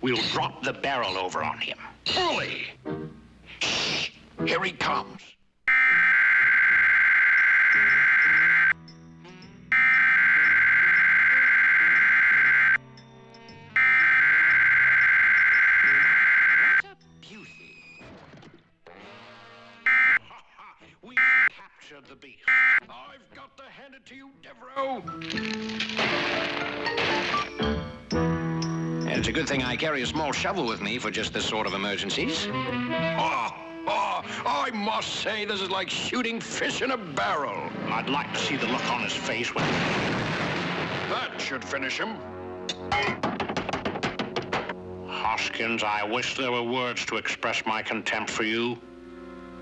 we'll drop the barrel over on him. Bully! Shh! Here he comes. What a beauty. We've captured the beast. I've got to hand it to you, Devereaux. It's a good thing I carry a small shovel with me for just this sort of emergencies. I must say this is like shooting fish in a barrel. I'd like to see the look on his face when... That should finish him. Hoskins, I wish there were words to express my contempt for you.